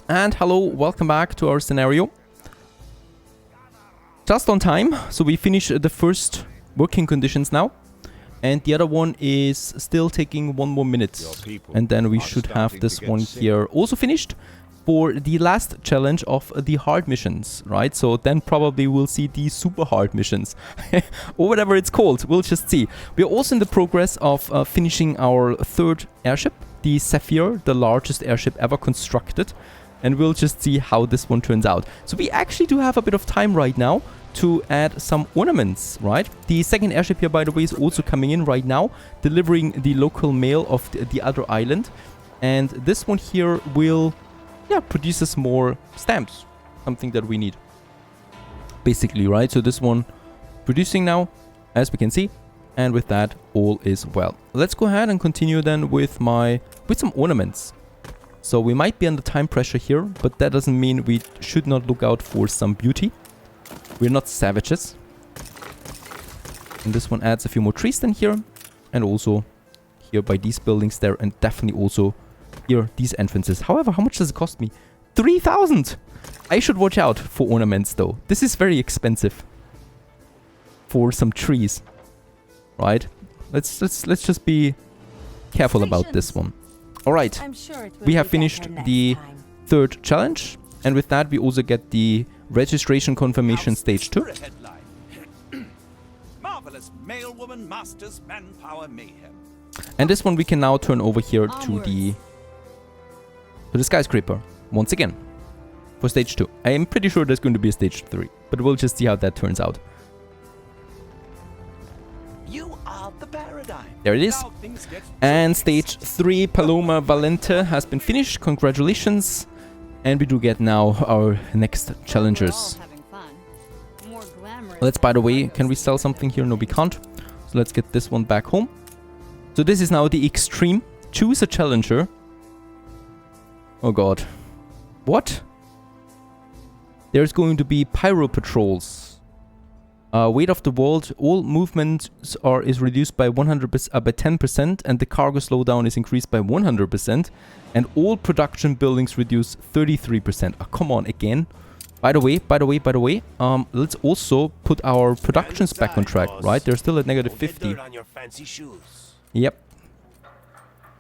And hello, welcome back to our scenario. Just on time, so we finish the first working conditions now. And the other one is still taking 1 more minute. And then we should have this one here also finished for the last challenge of the hard missions, right? So then probably we'll see the super hard missions or whatever it's called. We'll just see. We're also in the progress of finishing our third airship, the Sapphire, the largest airship ever constructed. And we'll just see how this one turns out. So we actually do have a bit of time right now to add some ornaments, right? The second airship here, by the way, is also coming in right now, delivering the local mail of the other island. And this one here will, produces more stamps, something that we need, basically, right? So this one producing now, as we can see, and with that, all is well. Let's go ahead and continue then with some ornaments. So we might be under time pressure here, but that doesn't mean we should not look out for some beauty. We're not savages. And this one adds a few more trees than here. And also here by these buildings there, and definitely also here, these entrances. However, how much does it cost me? 3,000! I should watch out for ornaments though. This is very expensive for some trees. Right? Let's just be careful about this one. Alright, we have finished the third challenge, and with that we also get the registration confirmation stage 2. Marvelous mailwoman masters manpower mayhem. And this one we can now turn over here to the skyscraper once again for stage 2. I am pretty sure there's going to be a stage 3, but we'll just see how that turns out. There it is. And stage 3, Paloma Valente, has been finished. Congratulations. And we do get now our next challengers. Let's, by the way, can we sell something here? No, we can't. So let's get this one back home. So this is now the extreme. Choose a challenger. Oh god. What? There's going to be pyro patrols. Weight of the world, all movements is reduced by 10%, and the cargo slowdown is increased by 100%, and all production buildings reduce 33%. Oh, come on, again. By the way, let's also put our productions back on track, right? They're still at negative 50. Yep.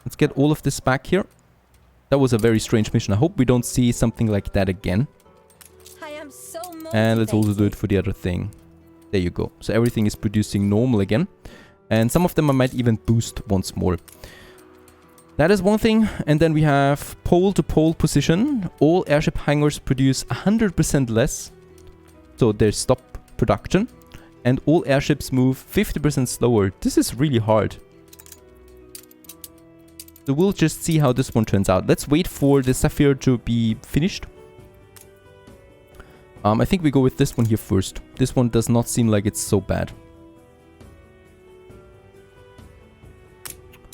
Let's get all of this back here. That was a very strange mission. I hope we don't see something like that again. And let's also do it for the other thing. There you go. So everything is producing normal again. And some of them I might even boost once more. That is one thing. And then we have pole to pole position. All airship hangars produce 100% less. So they stop production. And all airships move 50% slower. This is really hard. So we'll just see how this one turns out. Let's wait for the Sapphire to be finished. I think we go with this one here first. This one does not seem like it's so bad.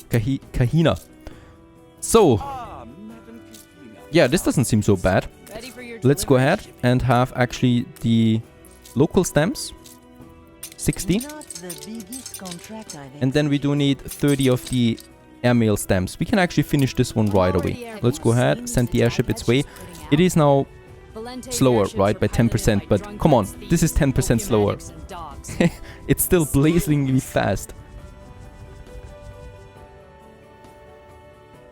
Kahina. So, yeah, this doesn't seem so bad. Let's go ahead and have actually the local stamps. 60. And then we do need 30 of the airmail stamps. We can actually finish this one right away. Let's go ahead, send the airship its way. It is now slower, right, by 10%, but come on, this is 10% slower. It's still blazingly fast.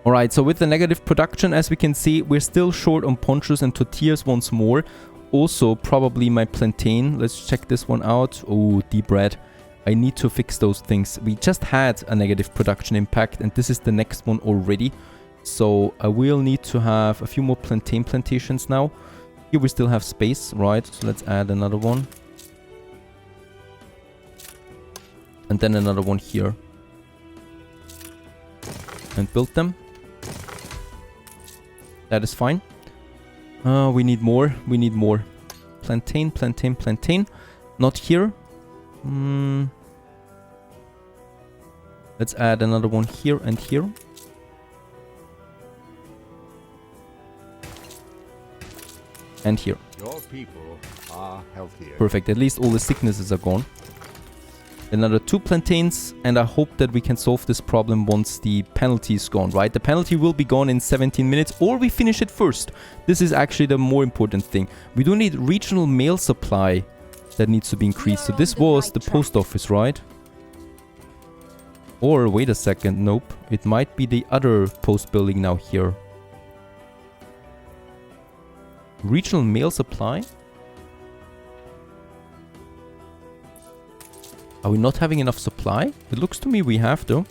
Alright, so with the negative production, as we can see, we're still short on ponchos and tortillas once more. Also, probably my plantain. Let's check this one out. Oh, deep red. I need to fix those things. We just had a negative production impact, and this is the next one already. So I will need to have a few more plantain plantations now. Here we still have space, right? So let's add another one. And then another one here. And build them. That is fine. We need more. We need more. Plantain, plantain, plantain. Not here. Let's add another one here and here. And here. Your people are healthier. Perfect. At least all the sicknesses are gone. Another 2 plantains, and I hope that we can solve this problem once the penalty is gone, right? The penalty will be gone in 17 minutes, or we finish it first. This is actually the more important thing. We do need regional mail supply that needs to be increased. So this was the post office, right? Or, wait a second, nope. It might be the other post building now here. Regional mail supply? Are we not having enough supply? It looks to me we have, though.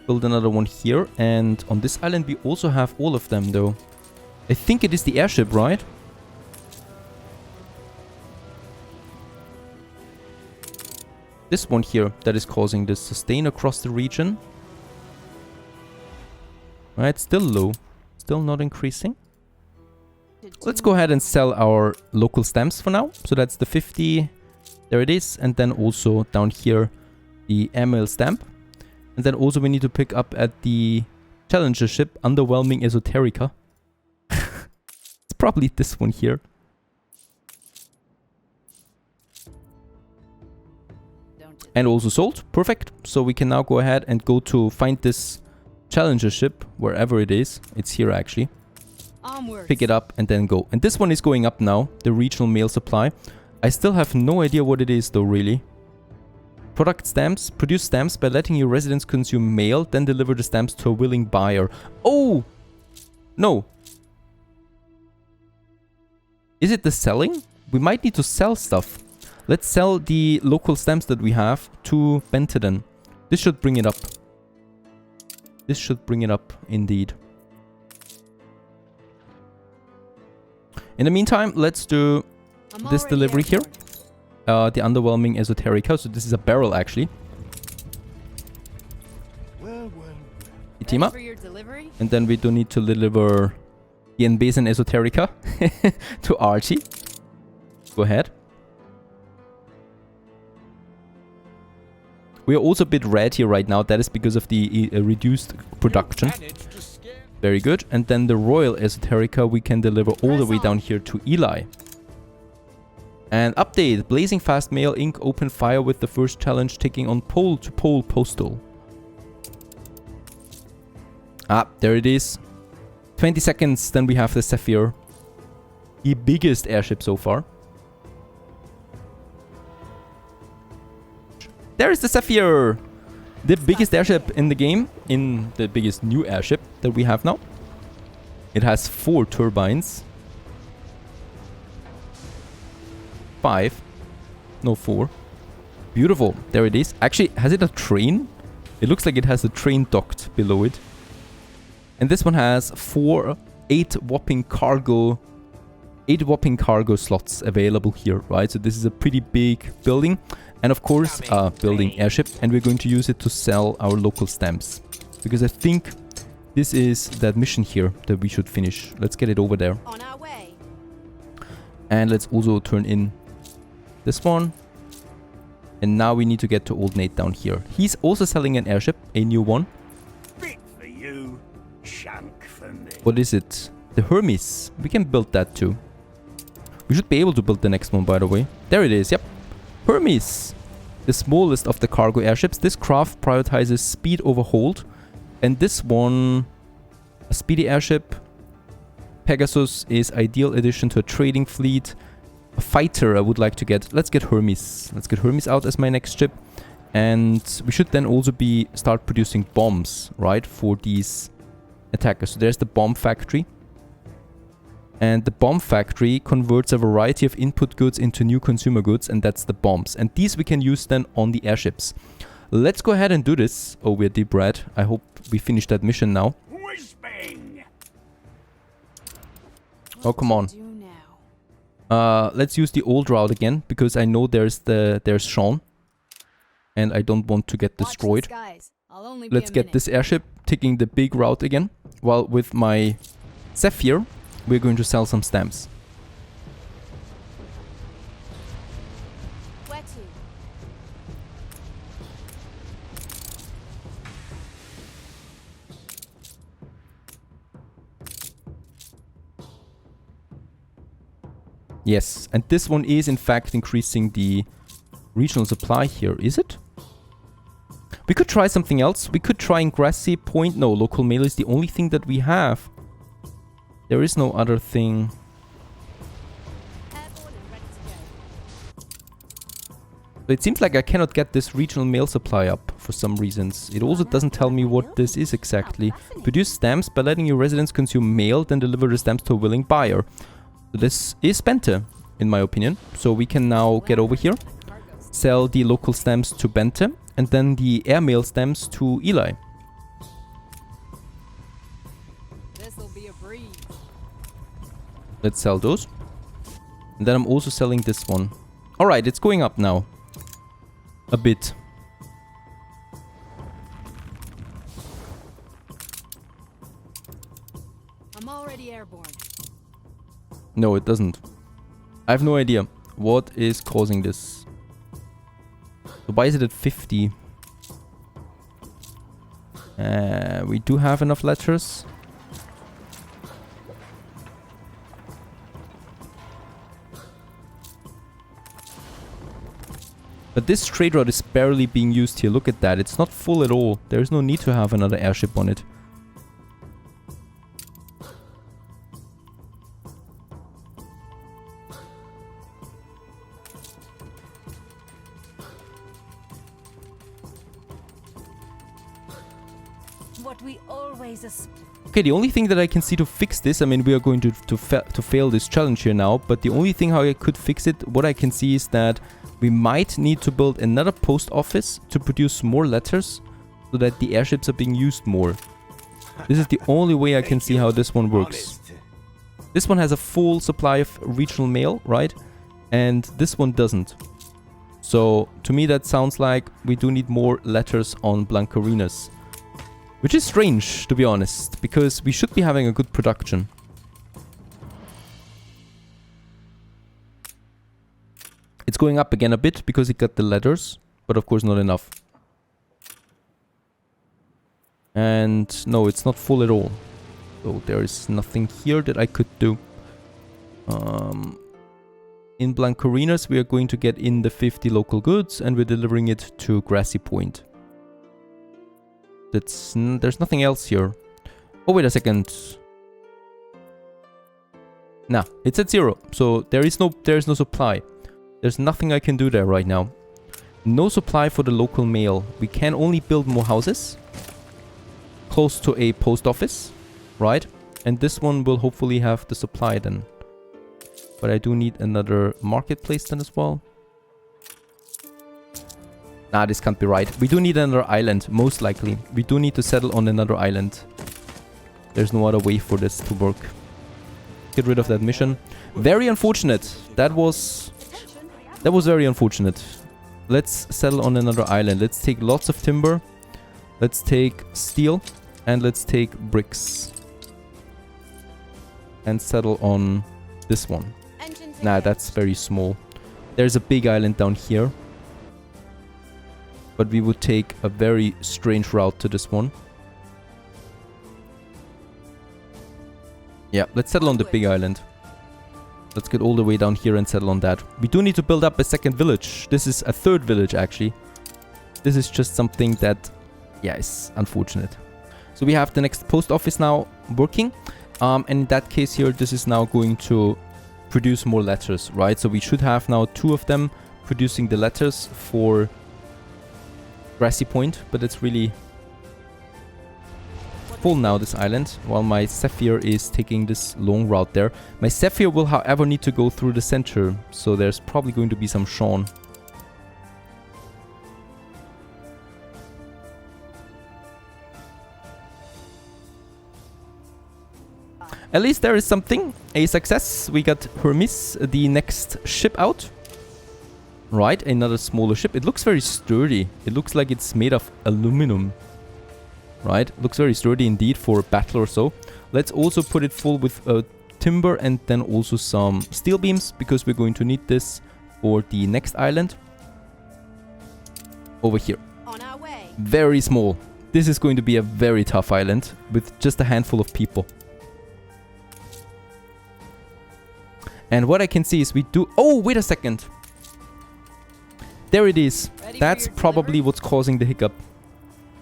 Build another one here, and on this island we also have all of them, though. I think it is the airship, right? This one here that is causing this sustain across the region. Right, still low. Still not increasing. Let's go ahead and sell our local stamps for now. So that's the 50. There it is. And then also down here, the airmail stamp. And then also we need to pick up at the challenger ship, Underwhelming Esoterica. It's probably this one here. And also sold. Perfect. So we can now go ahead and go to find this challenger ship, wherever it is. It's here actually. Onwards. Pick it up and then go. And this one is going up now, the regional mail supply. I still have no idea what it is though, really. Product stamps. Produce stamps by letting your residents consume mail, then deliver the stamps to a willing buyer. Oh! No. Is it the selling? We might need to sell stuff. Let's sell the local stamps that we have to Benteden. This should bring it up. This should bring it up, indeed. In the meantime, let's do this delivery here. The Underwhelming Esoterica. So this is a barrel, actually. Itima. And then we do need to deliver the Enbesen Esoterica to Archie. Go ahead. We are also a bit red here right now. That is because of the reduced production. Very good. And then the Royal Esoterica we can deliver all the way down here to Eli. And update. Blazing Fast Mail Inc. open fire with the first challenge taking on pole-to-pole postal. Ah, there it is. 20 seconds, then we have the Zephyr. The biggest airship so far. There is the Zephyr! The biggest airship in the game, in the biggest new airship that we have now. It has 4 turbines. 5. No, 4. Beautiful. There it is. Actually, has it a train? It looks like it has a train docked below it. And this one has 8 whopping cargo slots available here, right? So this is a pretty big building. And of course, building airship, and we're going to use it to sell our local stamps. Because I think this is that mission here that we should finish. Let's get it over there. On our way. And let's also turn in this one. And now we need to get to Old Nate down here. He's also selling an airship, a new one. Bit for you, shank for me. What is it? The Hermes. We can build that too. We should be able to build the next one, by the way. There it is, yep. Hermes, the smallest of the cargo airships. This craft prioritizes speed over hold. And this one, a speedy airship. Pegasus is ideal addition to a trading fleet. A fighter I would like to get. Let's get Hermes. Let's get Hermes out as my next ship. And we should then also start producing bombs, right, for these attackers. So there's the bomb factory. And the bomb factory converts a variety of input goods into new consumer goods, and that's the bombs. And these we can use then on the airships. Let's go ahead and do this. Oh, we're deep red. I hope we finish that mission now. Oh, come on. Let's use the old route again, because I know there's Sean. And I don't want to get destroyed. Let's get this airship taking the big route again. While with my Zephyr, we're going to sell some stamps. Yes, and this one is in fact increasing the regional supply here, is it? We could try something else. We could try in Grassy Point. No, local mail is the only thing that we have. There is no other thing. So it seems like I cannot get this regional mail supply up for some reasons. It also doesn't tell me what this is exactly. Produce stamps by letting your residents consume mail, then deliver the stamps to a willing buyer. So this is Bente, in my opinion. So we can now get over here, sell the local stamps to Bente, and then the airmail stamps to Eli. Let's sell those. And then I'm also selling this one. Alright, it's going up now. A bit. I'm already airborne. No, it doesn't. I have no idea what is causing this. So why is it at 50? We do have enough letters. But this trade route is barely being used here. Look at that. It's not full at all. There's no need to have another airship on it. What we always Okay, the only thing that I can see to fix this, I mean, we are going to fail this challenge here now, but the only thing how I could fix it, what I can see is that we might need to build another post office to produce more letters so that the airships are being used more. This is the only way I can see how this one works. This one has a full supply of regional mail, right? And this one doesn't. So to me that sounds like we do need more letters on Blancarinas. Which is strange, to be honest, because we should be having a good production. It's going up again a bit because it got the letters, but of course not enough. And no, it's not full at all. So there is nothing here that I could do. In Blancarinas we are going to get in the 50 local goods and we're delivering it to Grassy Point. There's nothing else here. Oh, wait a second. Nah, it's at 0. So there is no supply. There's nothing I can do there right now. No supply for the local mail. We can only build more houses close to a post office, right? And this one will hopefully have the supply then. But I do need another marketplace then as well. Nah, this can't be right. We do need another island, most likely. We do need to settle on another island. There's no other way for this to work. Get rid of that mission. Very unfortunate. That was very unfortunate. Let's settle on another island. Let's take lots of timber. Let's take steel. And let's take bricks. And settle on this one. Nah, that's very small. There's a big island down here. But we would take a very strange route to this one. Yeah, let's settle on the big island. Let's get all the way down here and settle on that. We do need to build up a second village. This is a third village, actually. This is just something that, yeah, is unfortunate. So we have the next post office now working. And in that case here, this is now going to produce more letters, right? So we should have now 2 of them producing the letters for Grassy Point. But it's really full now, this island, while my Zephyr is taking this long route there. My Zephyr will, however, need to go through the center, so there's probably going to be some Sean. At least there is something, a success. We got Hermes, the next ship out. Right, another smaller ship. It looks very sturdy. It looks like it's made of aluminum. Right, looks very sturdy indeed for a battle or so. Let's also put it full with timber and then also some steel beams, because we're going to need this for the next island. Over here. On our way. Very small. This is going to be a very tough island with just a handful of people. And what I can see is we do... Oh, wait a second. There it is. That's probably what's causing the hiccup.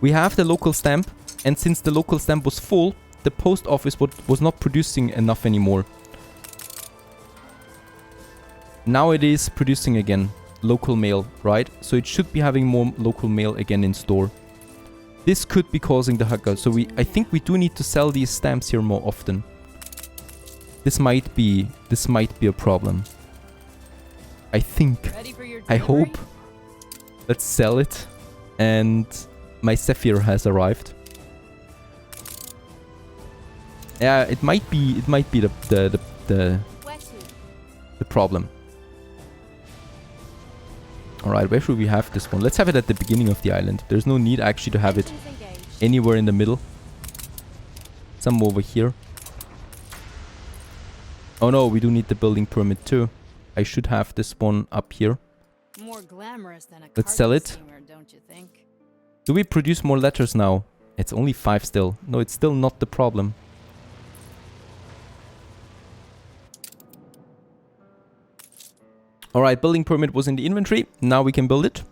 We have the local stamp, and since the local stamp was full, the post office was not producing enough anymore. Now it is producing again. Local mail, right? So it should be having more local mail again in store. This could be causing the hiccup. So I think we do need to sell these stamps here more often. This might be a problem. I think. I hope. Let's sell it. And my Sapphire has arrived. Yeah, it might be the problem. Alright, where should we have this one? Let's have it at the beginning of the island. There's no need actually to have it anywhere in the middle. Some over here. Oh no, we do need the building permit too. I should have this one up here. More glamorous than a Let's sell it. steamer, don't you think? Do we produce more letters now? It's only 5 still. No, it's still not the problem. Alright, building permit was in the inventory. Now we can build it.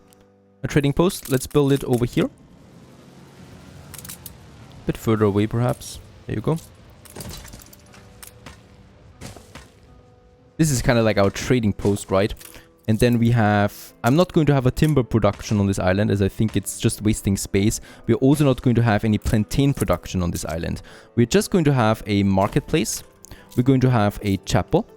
A trading post. Let's build it over here. A bit further away perhaps. There you go. This is kind of like our trading post, right? And then we have... I'm not going to have a timber production on this island, as I think it's just wasting space. We're also not going to have any plantain production on this island. We're just going to have a marketplace. We're going to have a chapel.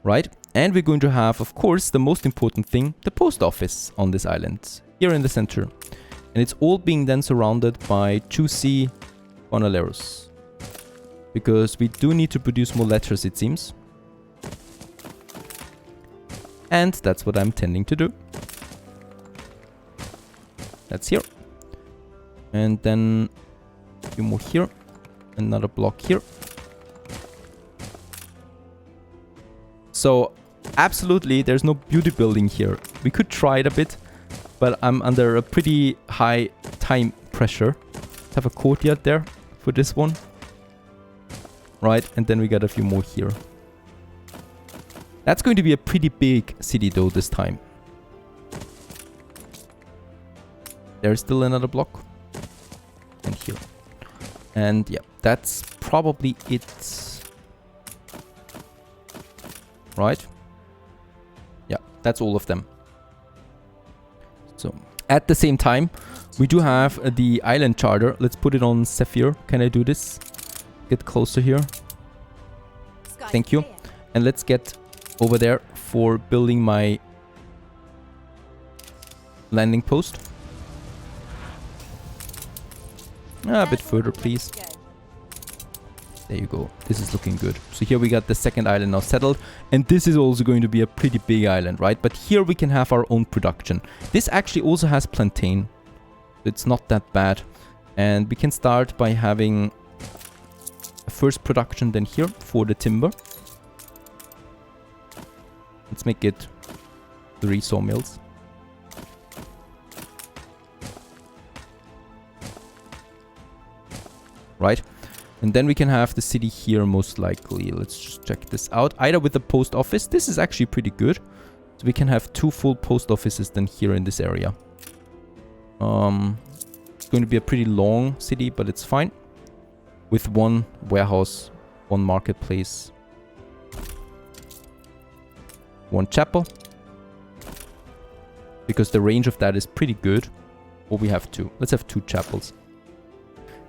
Right? And we're going to have, of course, the most important thing, the post office on this island. Here in the center. And it's all being then surrounded by juicy Bonaleros. Because we do need to produce more letters, it seems. And that's what I'm tending to do. That's here. And then a few more here. Another block here. So, absolutely, there's no beauty building here. We could try it a bit, but I'm under a pretty high time pressure. Let's have a courtyard there for this one. Right, and then we got a few more here. That's going to be a pretty big city though this time. There's still another block. And here. And yeah, that's probably it. Right? Yeah, that's all of them. So, at the same time, we do have the island charter. Let's put it on Sapphire. Can I do this? Get closer here. Thank you. And let's get over there for building my landing post. A bit further, please. There you go. This is looking good. So here we got the second island now settled. And this is also going to be a pretty big island, right? But here we can have our own production. This actually also has plantain. It's not that bad. And we can start by having a first production then here for the timber. Let's make it 3 sawmills. Right? And then we can have the city here most likely. Let's just check this out. Either with the post office. This is actually pretty good. So we can have 2 full post offices then here in this area. It's going to be a pretty long city, but it's fine. With 1 warehouse, 1 marketplace, 1 chapel. Because the range of that is pretty good. Or we have 2. Let's have 2 chapels.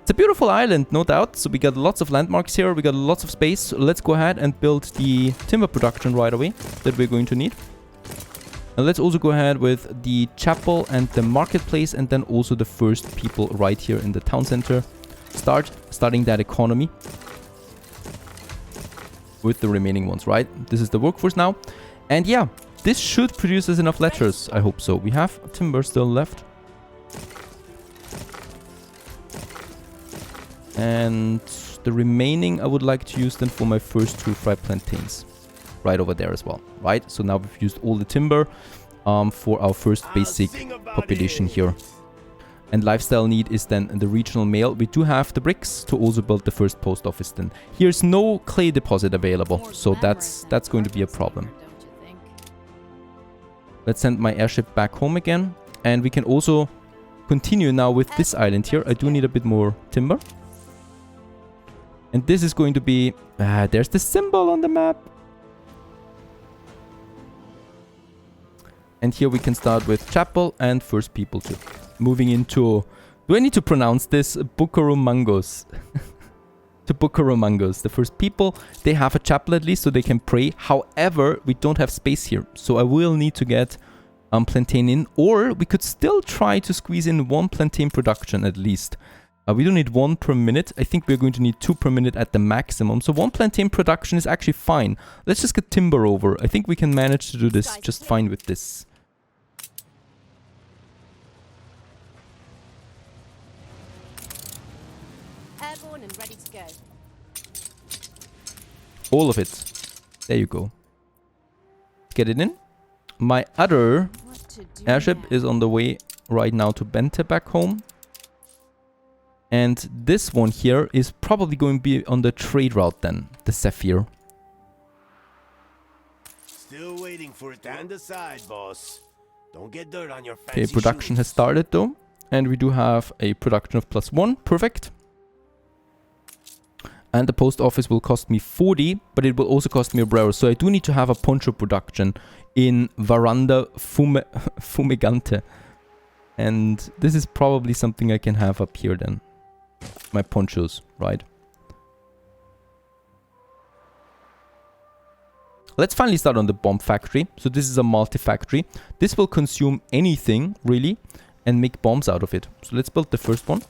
It's a beautiful island, no doubt. So we got lots of landmarks here. We got lots of space. So let's go ahead and build the timber production right away that we're going to need. And let's also go ahead with the chapel and the marketplace. And then also the first people right here in the town center. Starting that economy. With the remaining ones, right? This is the workforce now. And yeah, this should produce us enough letters. I hope so. We have timber still left. And the remaining I would like to use then for my first 2 fried plantains. Right over there as well, right? So now we've used all the timber for our first basic population here. And lifestyle need is then the regional mail. We do have the bricks to also build the first post office then. Here's no clay deposit available, so that's going to be a problem. Let's send my airship back home again. And we can also continue now with this island here. I do need a bit more timber. And this is going to be... there's the symbol on the map. And here we can start with chapel and first people too. Moving into... Do I need to pronounce this? Bukarumangos. To Bukarumangos. The first people, they have a chapel at least so they can pray. However, we don't have space here. So I will need to get plantain in. Or we could still try to squeeze in 1 plantain production at least. We don't need 1 per minute. I think we're going to need 2 per minute at the maximum. So 1 plantain production is actually fine. Let's just get timber over. I think we can manage to do this just fine with this. Airborne and ready to go. All of it. There you go. Get it in. My other airship is on the way right now to Bente back home. And this one here is probably going to be on the trade route then, the Zephyr. Still waiting for it to decide, boss. Don't get dirt on your fancy Okay, production shoes. has started though. And we do have a production of +1. Perfect. And the post office will cost me 40, but it will also cost me a brero. So I do need to have a poncho production in Veranda Fumegante. And this is probably something I can have up here then. My ponchos, right? Let's finally start on the bomb factory. So this is a multi-factory. This will consume anything, really, and make bombs out of it. So let's build the first one,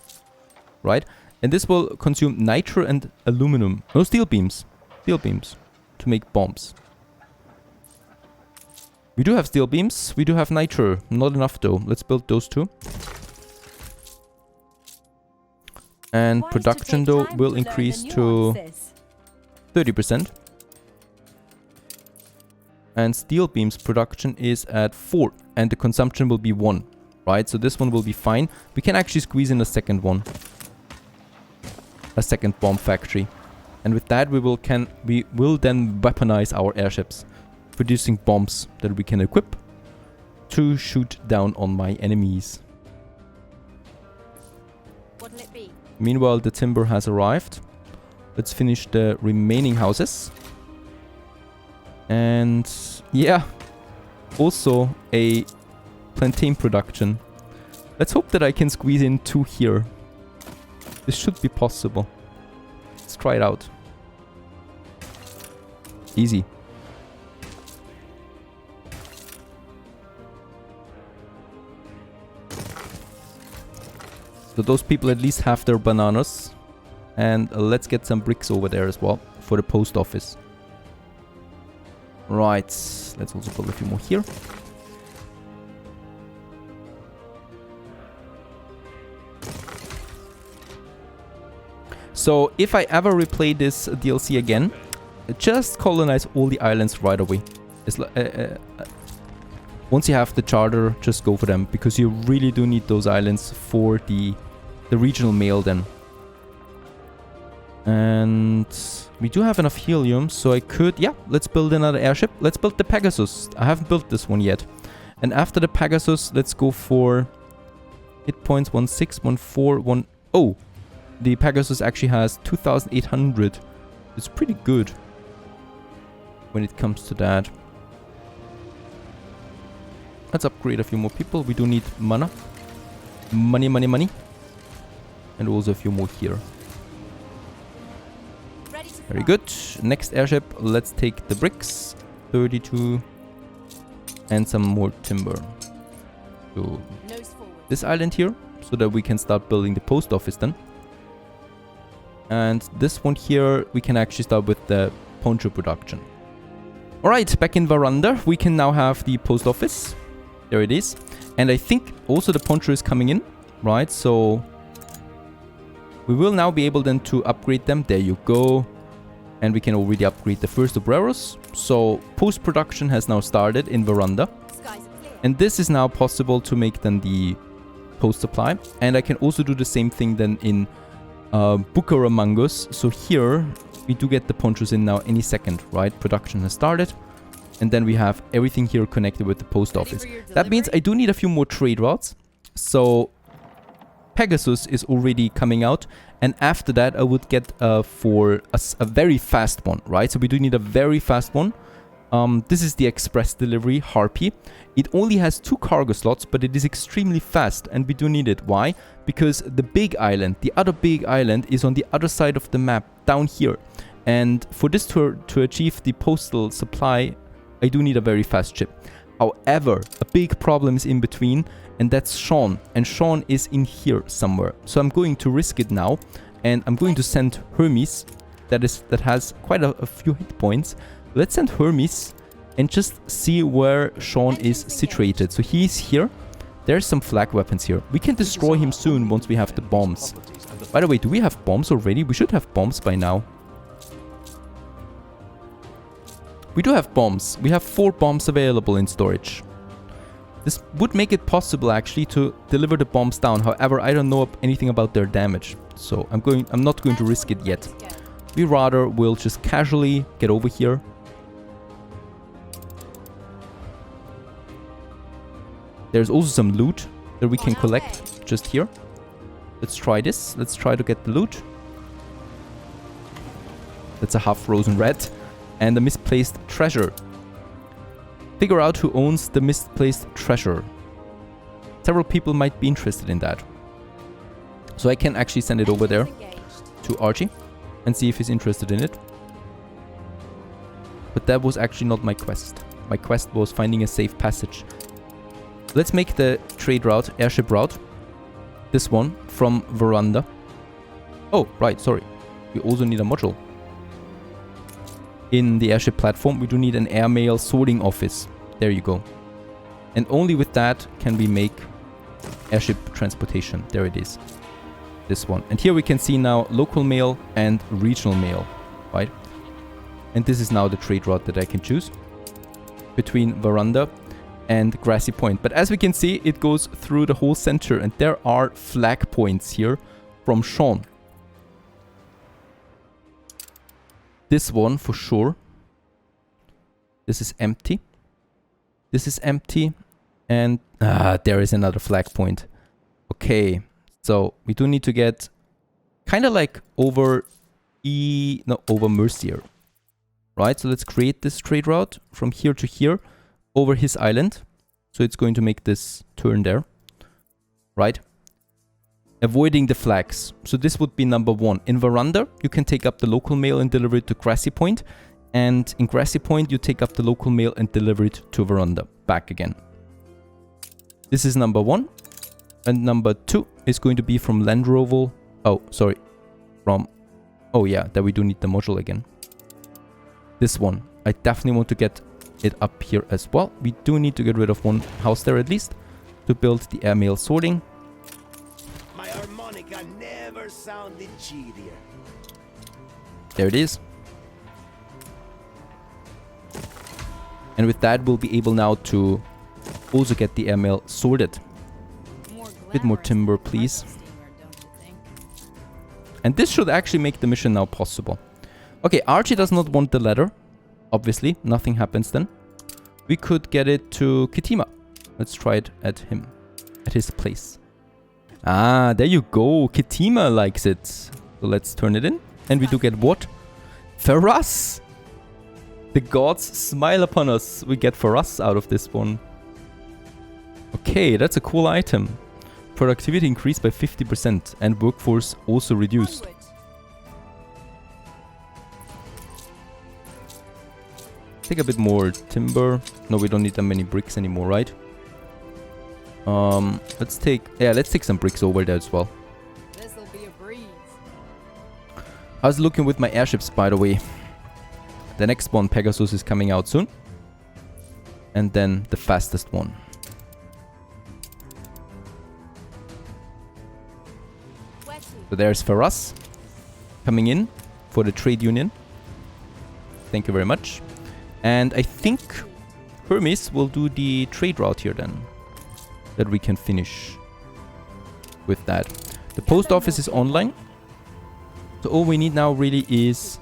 right? And this will consume nitro and aluminum. No, steel beams. Steel beams to make bombs. We do have steel beams. We do have nitro. Not enough though. Let's build those two. And production though will increase to 30%. And steel beams production is at 4. And the consumption will be 1. Right? So this one will be fine. We can actually squeeze in a second one. A second bomb factory. And with that we will then weaponize our airships. Producing bombs that we can equip to shoot down on my enemies. What'll it be? Meanwhile, the timber has arrived. Let's finish the remaining houses. And yeah, also a plantain production. Let's hope that I can squeeze in 2 here. This should be possible. Let's try it out. Easy. So those people at least have their bananas. And let's get some bricks over there as well for the post office. Right. Let's also build a few more here. So if I ever replay this DLC again, just colonize all the islands right away. It's once you have the charter, just go for them, because you really do need those islands for the regional mail then. And we do have enough helium, so I could... Yeah, let's build another airship. Let's build the Pegasus. I haven't built this one yet. And after the Pegasus, let's go for hit points 16, 14, 10... Oh! The Pegasus actually has 2,800. It's pretty good when it comes to that. Let's upgrade a few more people. We do need mana. Money, money, money. And also a few more here. Very good. Next airship, let's take the bricks. 32. And some more timber. So this island here, so that we can start building the post office then. And this one here, we can actually start with the poncho production. Alright, back in Veranda, we can now have the post office. There it is. And I think also the poncho is coming in, right? So we will now be able then to upgrade them. There you go. And we can already upgrade the first obreros. So post-production has now started in Veranda. And this is now possible to make then the post supply. And I can also do the same thing then in Bucaramangus. So here we do get the ponchos in now any second, right? Production has started. And then we have everything here connected with the post office. That means I do need a few more trade routes. So Pegasus is already coming out. And after that, I would get for a very fast one, right? So we do need a very fast one. This is the express delivery, Harpy. It only has 2 cargo slots, but it is extremely fast. And we do need it. Why? Because the big island, the other big island, is on the other side of the map, down here. And for this to achieve the postal supply, I do need a very fast ship. However, a big problem is in between, and that's Sean. And Sean is in here somewhere. So I'm going to risk it now, and I'm going to send Hermes, that has quite a few hit points. Let's send Hermes and just see where Sean is situated. So he's here. There's some flag weapons here. We can destroy him soon once we have the bombs. By the way, do we have bombs already? We should have bombs by now. We do have bombs. We have 4 bombs available in storage. This would make it possible actually to deliver the bombs down. However, I don't know anything about their damage. So I'm not going to risk it yet. We rather will just casually get over here. There's also some loot that we can collect just here. Let's try this. Let's try to get the loot. That's a half-frozen red. And a misplaced treasure. Figure out who owns the misplaced treasure. Several people might be interested in that. So I can actually send it over there to Archie and see if he's interested in it. But that was actually not my quest. My quest was finding a safe passage. Let's make the trade route, airship route. This one from Veranda. Oh, right, sorry. We also need a module. In the airship platform, we do need an airmail sorting office. There you go. And only with that can we make airship transportation. There it is. This one. And here we can see now local mail and regional mail, right? And this is now the trade route that I can choose between Veranda and Grassy Point. But as we can see, it goes through the whole center, and there are flag points here from Sean. This one for sure. This is empty. This is empty. And there is another flag point. Okay. So we do need to get kind of like over Mercier. Right? So let's create this trade route from here to here over his island. So it's going to make this turn there. Right? Avoiding the flags. So this would be number 1. In Veranda, you can take up the local mail and deliver it to Grassy Point. And in Grassy Point, you take up the local mail and deliver it to Veranda. Back again. This is number 1. And number 2 is going to be from Landroval. Oh, sorry. Oh yeah, that we do need the module again. This one. I definitely want to get it up here as well. We do need to get rid of one house there at least to build the airmail sorting. Harmonica never sounded cheerier. There it is. And with that, we'll be able now to also get the airmail sorted. A bit more timber, please. And this should actually make the mission now possible. Okay, Archie does not want the ladder. Obviously, nothing happens then. We could get it to Kitima. Let's try it at him. At his place. Ah, there you go. Kitima likes it. So let's turn it in. And we do get what? Faras! The gods smile upon us. We get Faras out of this one. Okay, that's a cool item. Productivity increased by 50% and workforce also reduced. Take a bit more timber. No, we don't need that many bricks anymore, right? Let's take some bricks over there as well. This'll be a breeze. I was looking with my airships, by the way. The next one, Pegasus, is coming out soon. And then the fastest one. So there's Faras coming in for the trade union. Thank you very much. And I think Hermes will do the trade route here then. That we can finish. with that. The post office is online. So all we need now really is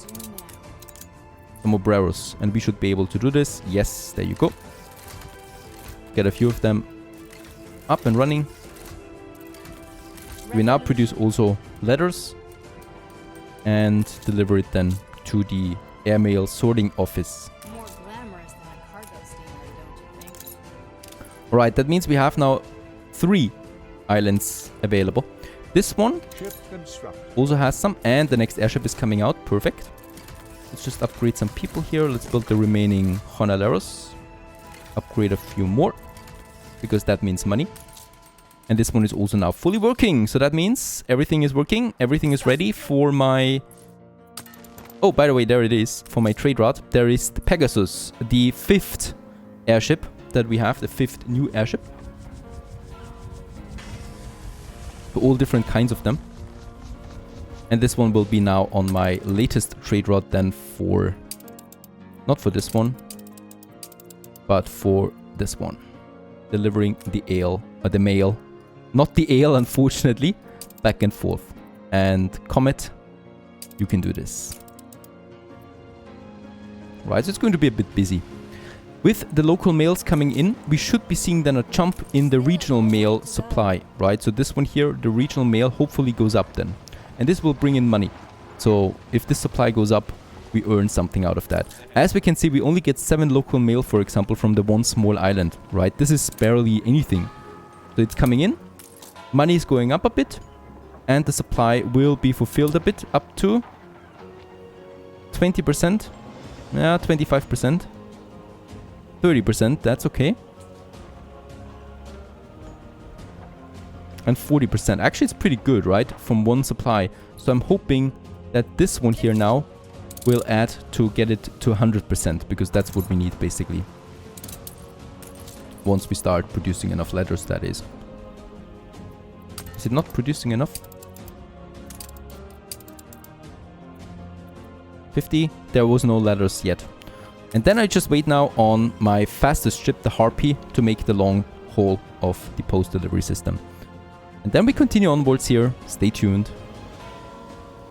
some obreros. And we should be able to do this. Yes, there you go. Get a few of them up and running. We now produce also letters and deliver it then to the airmail sorting office. More glamorous than a cargo steamer, don't you think? Alright, that means we have now 3 islands available. This one also has some, and the next airship is coming out. Perfect. Let's just upgrade some people here. Let's build the remaining jornaleros. Upgrade a few more, because that means money. And this one is also now fully working. So that means everything is working. Everything is ready for my... Oh, by the way, there it is. For my trade route, there is the Pegasus, the 5th airship that we have, the 5th new airship. So all different kinds of them. And this one will be now on my latest trade route then for... Not for this one, but for this one. Delivering the the mail. Not the ale, unfortunately. Back and forth. And Comet, you can do this. Right, so it's going to be a bit busy. With the local mails coming in, we should be seeing then a jump in the regional mail supply, right? So this one here, the regional mail, hopefully goes up then. And this will bring in money. So if this supply goes up, we earn something out of that. As we can see, we only get 7 local mail, for example, from the one small island, right? This is barely anything. So it's coming in, money is going up a bit, and the supply will be fulfilled a bit, up to 20%. Yeah, 25%. 30%, that's okay. And 40%. Actually, it's pretty good, right? From one supply. So I'm hoping that this one here now will add to get it to 100%, because that's what we need, basically. Once we start producing enough letters, that is. Is it not producing enough? 50. There was no letters yet. And then I just wait now on my fastest ship, the Harpy, to make the long haul of the post delivery system. And then we continue onwards here. Stay tuned.